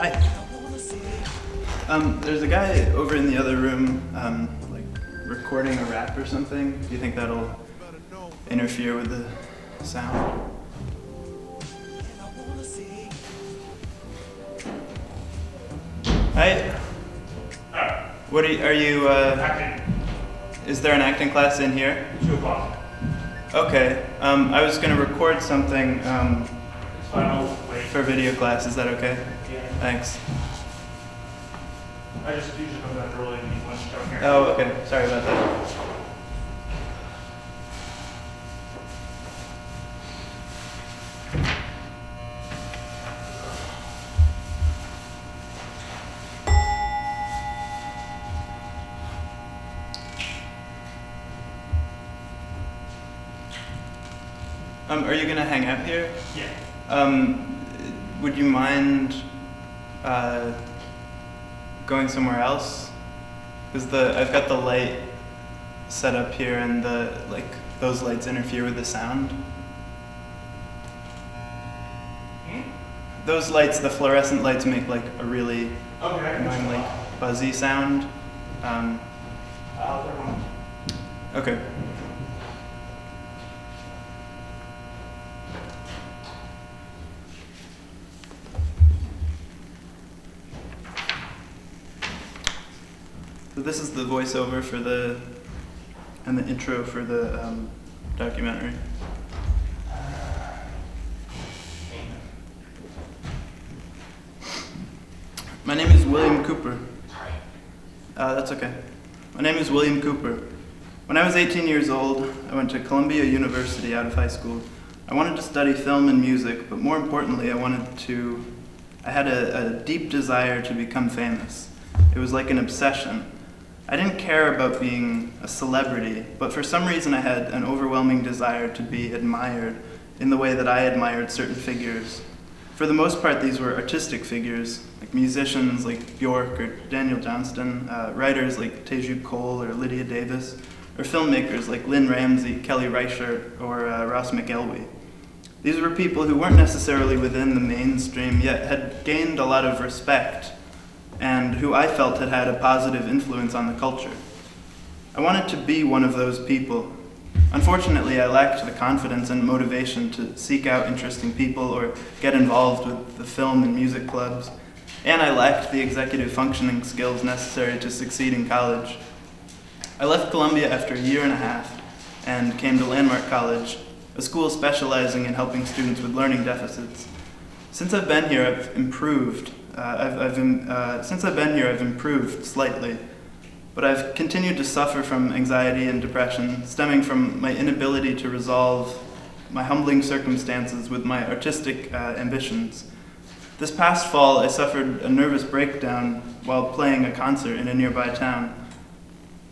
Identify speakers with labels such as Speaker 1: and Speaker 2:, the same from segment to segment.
Speaker 1: Hi. There's a guy over in the other room, like recording a rap or something. Do you think that'll interfere with the sound? Hi. What are you,
Speaker 2: Acting.
Speaker 1: is there an acting class in here?
Speaker 2: 2 o'clock.
Speaker 1: Okay. I was gonna record something,
Speaker 2: It's fine, I'll wait.
Speaker 1: for video class. Is that okay?
Speaker 2: Yeah.
Speaker 1: Thanks.
Speaker 2: I just usually come back early and eat lunch down here.
Speaker 1: Oh, okay. Sorry about that. Are you gonna hang out here?
Speaker 2: Yeah.
Speaker 1: Would you mind going somewhere else? Because I've got the light set up here, and those lights interfere with the sound. Those lights, the fluorescent lights, make like a really
Speaker 2: Okay.
Speaker 1: annoying, like buzzy sound.
Speaker 2: There one.
Speaker 1: Okay. So this is the voiceover for and the intro for the documentary. My name is William Cooper. That's okay. My name is William Cooper. When I was 18 years old, I went to Columbia University out of high school. I wanted to study film and music, but more importantly, I had a deep desire to become famous. It was like an obsession. I didn't care about being a celebrity, but for some reason I had an overwhelming desire to be admired in the way that I admired certain figures. For the most part, these were artistic figures, like musicians like Bjork or Daniel Johnston, writers like Teju Cole or Lydia Davis, or filmmakers like Lynn Ramsey, Kelly Reichardt, or Ross McElwee. These were people who weren't necessarily within the mainstream, yet had gained a lot of respect, and who I felt had a positive influence on the culture. I wanted to be one of those people. Unfortunately, I lacked the confidence and motivation to seek out interesting people or get involved with the film and music clubs, and I lacked the executive functioning skills necessary to succeed in college. I left Columbia after a year and a half and came to Landmark College, a school specializing in helping students with learning deficits. Since I've been here, I've improved. Since I've been here, I've improved slightly, but I've continued to suffer from anxiety and depression, stemming from my inability to resolve my humbling circumstances with my artistic ambitions. This past fall, I suffered a nervous breakdown while playing a concert in a nearby town.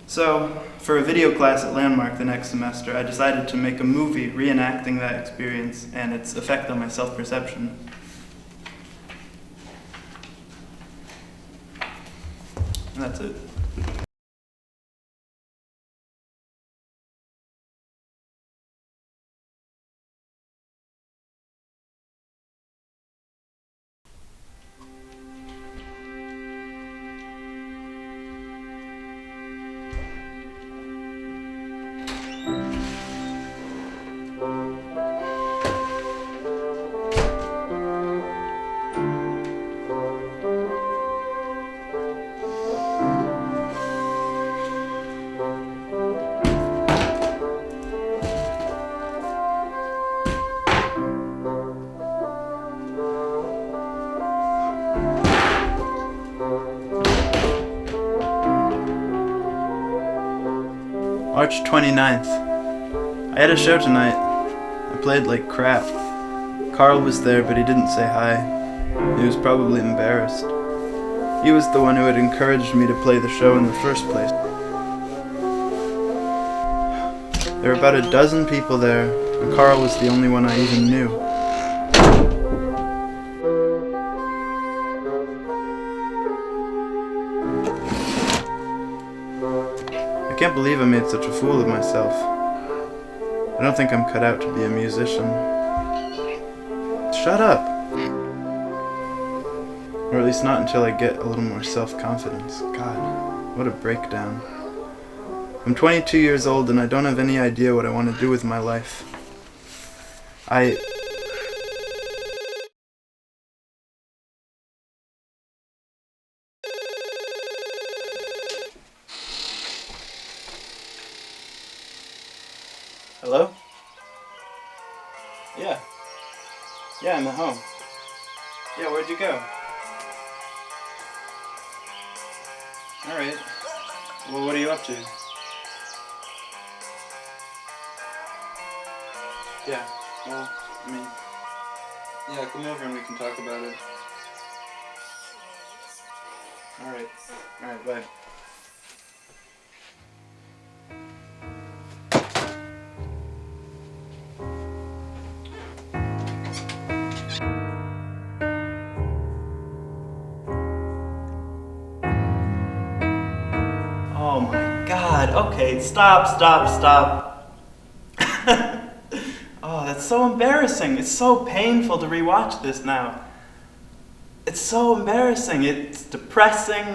Speaker 1: So, for a video class at Landmark the next semester, I decided to make a movie reenacting that experience and its effect on my self-perception. And that's it. March 29th. I had a show tonight. I played like crap. Carl was there, but he didn't say hi. He was probably embarrassed. He was the one who had encouraged me to play the show in the first place. There were about a dozen people there, and Carl was the only one I even knew. I can't believe I made such a fool of myself. I don't think I'm cut out to be a musician. Shut up! Or at least not until I get a little more self-confidence. God, what a breakdown. I'm 22 years old and I don't have any idea what I want to do with my life. Hello? Yeah. Yeah, I'm at home. Yeah, where'd you go? Alright. Well, what are you up to? Yeah, well, I mean, yeah, come over and we can talk about it. Alright, bye. Oh my God, okay, stop. Oh, that's so embarrassing. It's so painful to rewatch this now. It's so embarrassing. It's depressing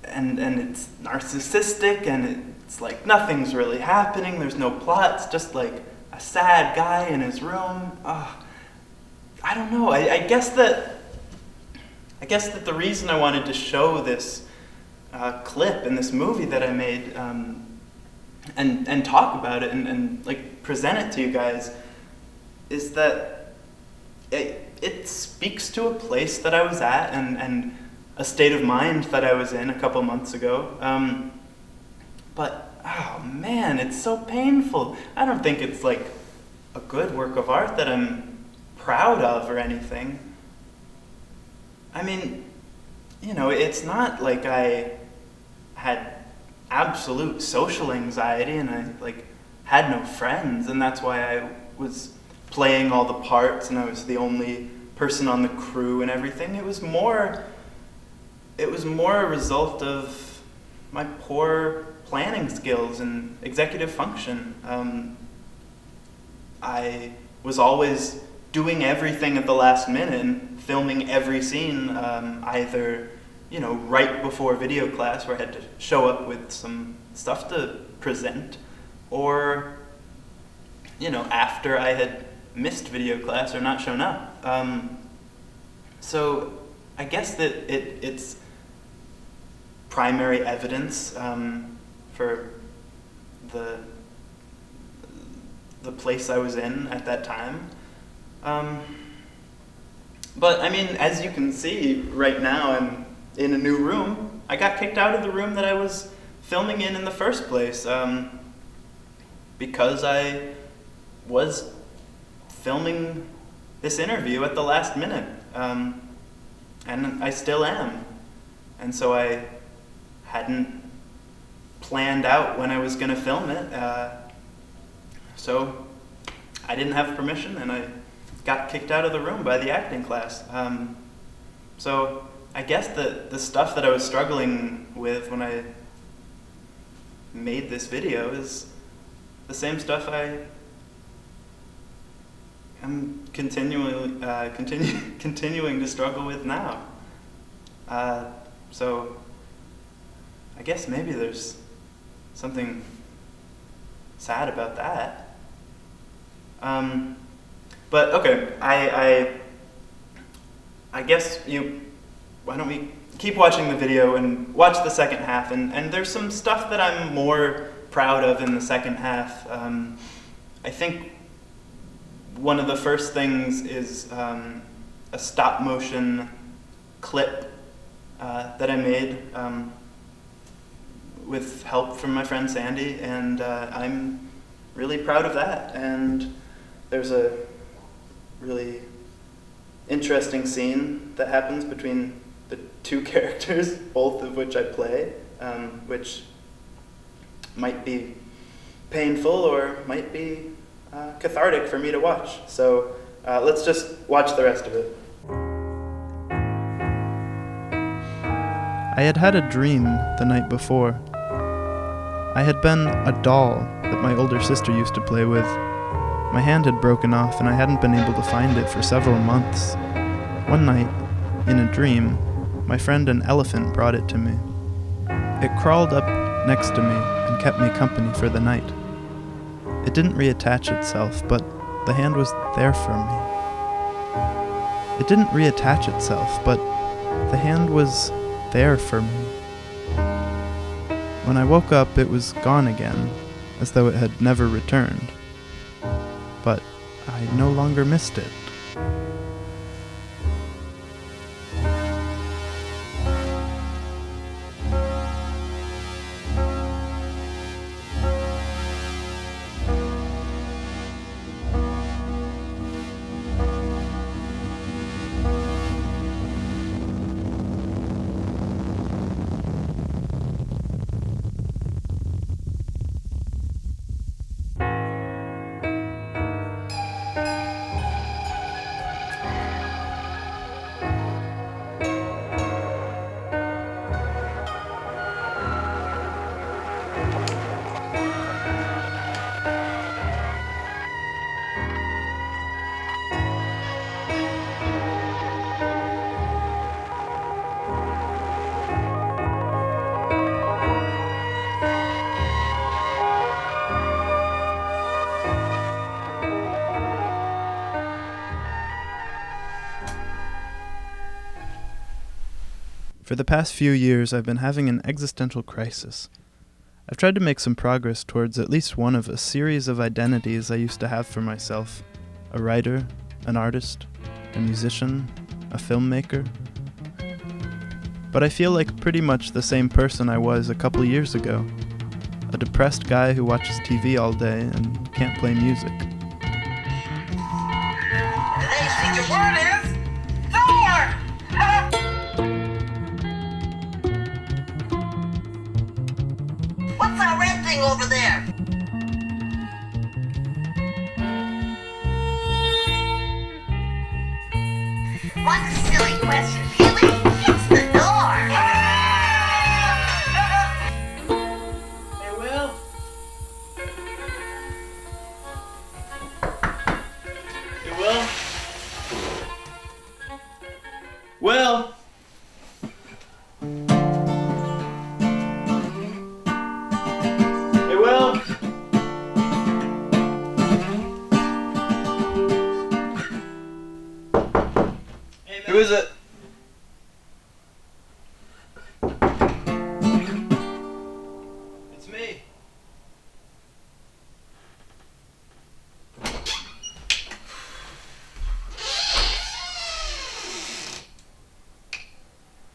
Speaker 1: and it's narcissistic and it's like nothing's really happening. There's no plot. It's just like a sad guy in his room. I don't know. I guess that the reason I wanted to show this clip in this movie that I made and talk about it and like present it to you guys is that it speaks to a place that I was at and a state of mind that I was in a couple months ago. But oh man, it's so painful. I don't think it's like a good work of art that I'm proud of or anything. I mean, you know, it's not like I had absolute social anxiety and I like had no friends and that's why I was playing all the parts and I was the only person on the crew and everything. It was more a result of my poor planning skills and executive function. I was always doing everything at the last minute and filming every scene, either, you know, right before video class where I had to show up with some stuff to present, or, you know, after I had missed video class or not shown up. So I guess that it's primary evidence for the place I was in at that time. But I mean, as you can see right now, I'm in a new room. I got kicked out of the room that I was filming in the first place because I was filming this interview at the last minute, and I still am. And so I hadn't planned out when I was going to film it, so I didn't have permission and I got kicked out of the room by the acting class. So I guess the stuff that I was struggling with when I made this video is the same stuff I am continuing to struggle with now. So I guess maybe there's something sad about that. But okay, I guess why don't we keep watching the video and watch the second half, and there's some stuff that I'm more proud of in the second half. I think one of the first things is a stop motion clip that I made with help from my friend Sandy, and I'm really proud of that. And there's a really interesting scene that happens between the two characters, both of which I play, which might be painful or might be cathartic for me to watch. So let's just watch the rest of it. I had a dream the night before. I had been a doll that my older sister used to play with. My hand had broken off and I hadn't been able to find it for several months. One night, in a dream, my friend an elephant brought it to me. It crawled up next to me and kept me company for the night. It didn't reattach itself, but the hand was there for me. It didn't reattach itself, but the hand was there for me. When I woke up, it was gone again, as though it had never returned. But I no longer missed it. For the past few years, I've been having an existential crisis. I've tried to make some progress towards at least one of a series of identities I used to have for myself. A writer, an artist, a musician, a filmmaker. But I feel like pretty much the same person I was a couple years ago. A depressed guy who watches TV all day and can't play music.
Speaker 3: Today's secret word is Thor! What's that red thing over there? What a silly question, Billy. It's the door.
Speaker 1: Hey, Will? Hey, Will? Will? Hey, Will? Who is it? It's me.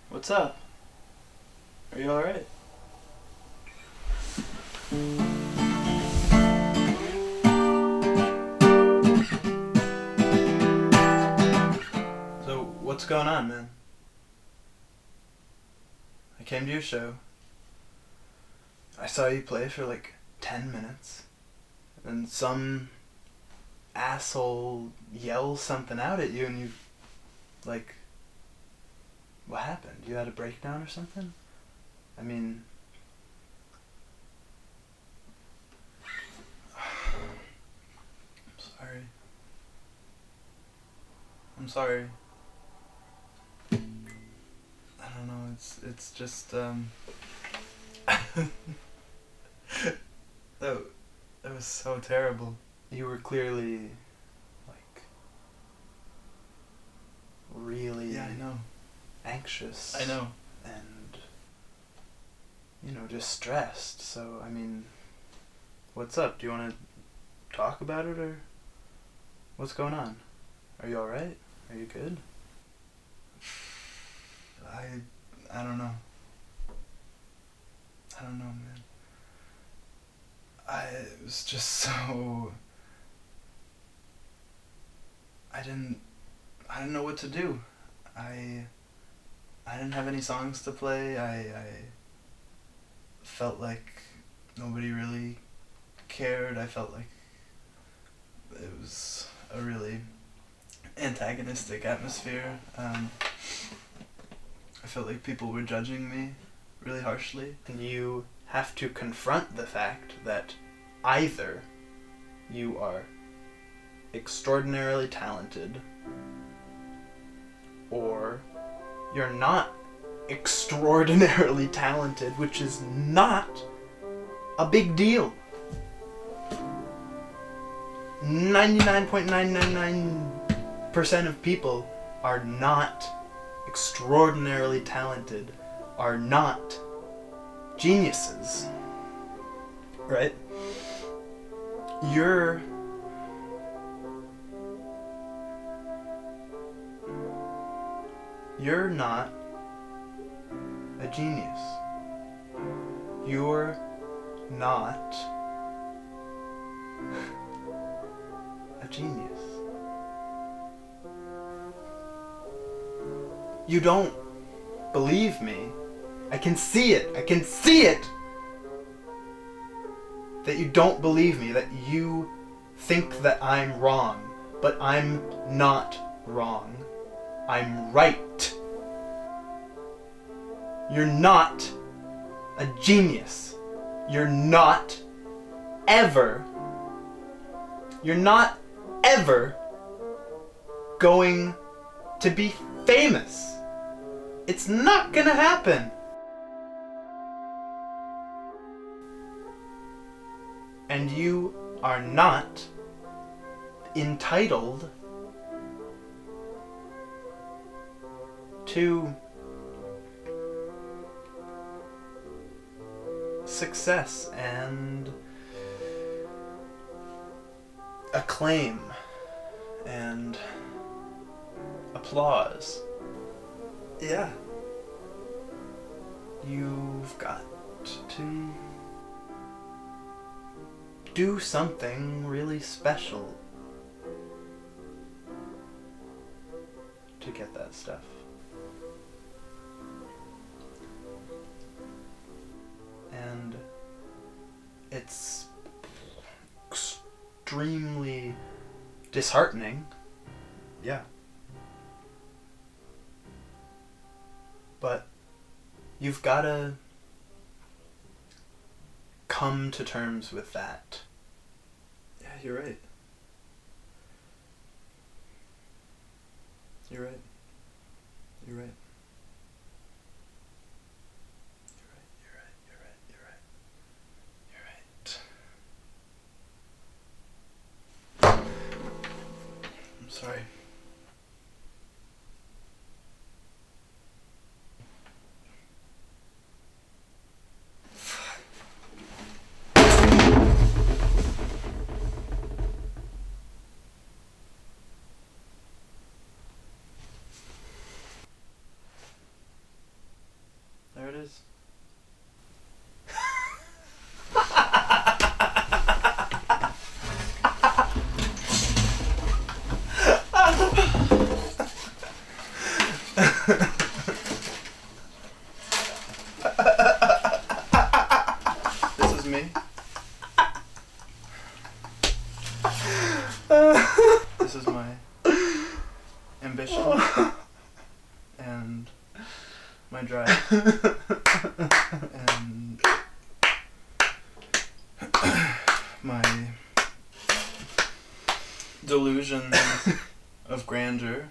Speaker 1: What's up? Are you alright? So, what's going on, man? I came to your show. I saw you play for like 10 minutes. And some asshole yells something out at you and you, like, what happened? You had a breakdown or something? I mean, I'm sorry. I don't know, it's just, that was so terrible. You were clearly, like, really...
Speaker 2: Yeah, I know.
Speaker 1: Anxious.
Speaker 2: I know.
Speaker 1: And, you know, just stressed. So, I mean, what's up? Do you want to talk about it, or what's going on? Are you alright? Are you good? I don't know. I don't know, man. I was just so... I didn't know what to do. I didn't have any songs to play. I felt like nobody really cared. I felt like it was a really antagonistic atmosphere. I felt like people were judging me really harshly. And you have to confront the fact that either you are extraordinarily talented or
Speaker 4: You're not extraordinarily talented, which is not a big deal. 99.999% of people are not extraordinarily talented, are not geniuses. Right? You're not a genius. You're not a genius. You don't believe me. I can see it. I can see it! That you don't believe me, that you think that I'm wrong. But I'm not wrong. I'm right. You're not a genius. You're not ever going to be famous. It's not gonna happen. And you are not entitled to success and acclaim and applause. Yeah. You've got to do something really special to get that stuff. And it's extremely disheartening. Yeah. But you've gotta come to terms with that. Yeah, you're right. You're right. You're right. I'm sorry. There it is. This is me. This is my ambition and my drive and my delusions of grandeur.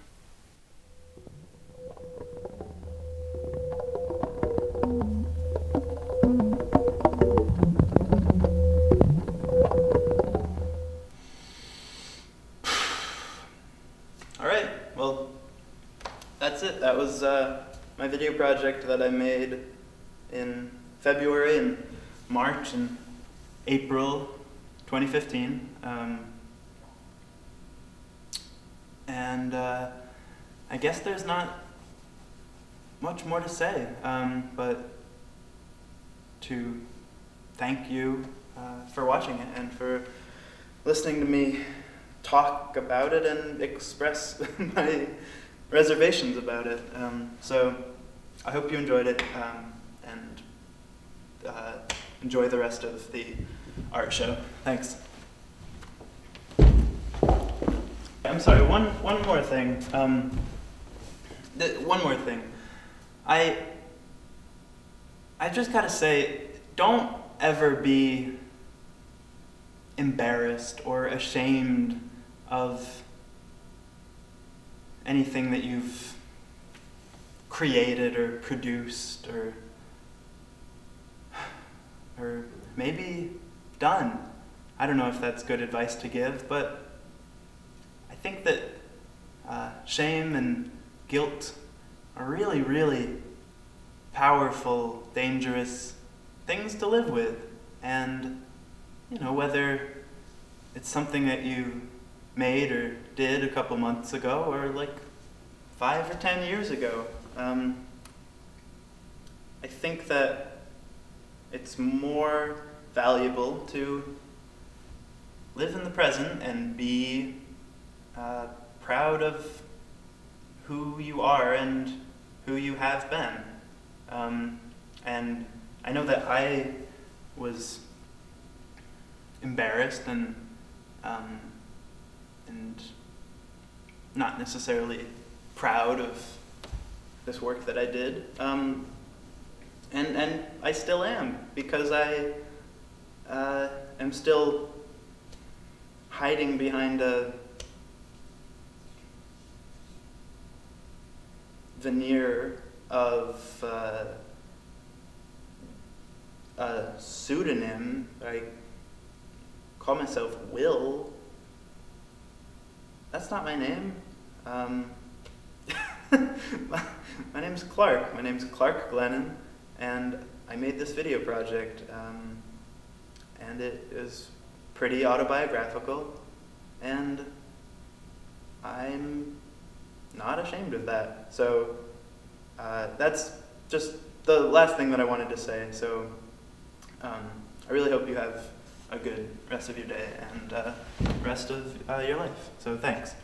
Speaker 4: Alright, well, that's it. That was my video project that I made in February and March and April 2015. And I guess there's not much more to say, but to thank you for watching it and for listening to me talk about it and express my reservations about it. So I hope you enjoyed it and enjoy the rest of the art show. Thanks. I'm sorry, one more thing. One more thing. I just gotta say, don't ever be embarrassed or ashamed of anything that you've created or produced or maybe done. I don't know if that's good advice to give, but I think that shame and guilt are really, really powerful, dangerous things to live with. And, you know, whether it's something that you made or did a couple months ago or like 5 or 10 years ago, I think that it's more valuable to live in the present and be proud of who you are and who you have been. And I know that I was embarrassed and not necessarily proud of this work that I did. And I still am, because I am still hiding behind a veneer of a pseudonym. I call myself Will. That's not my name. My name's Clark. My name's Clark Glennon, and I made this video project, and it is pretty autobiographical, and I'm not ashamed of that. So that's just the last thing that I wanted to say. So I really hope you have a good rest of your day and rest of your life. So thanks.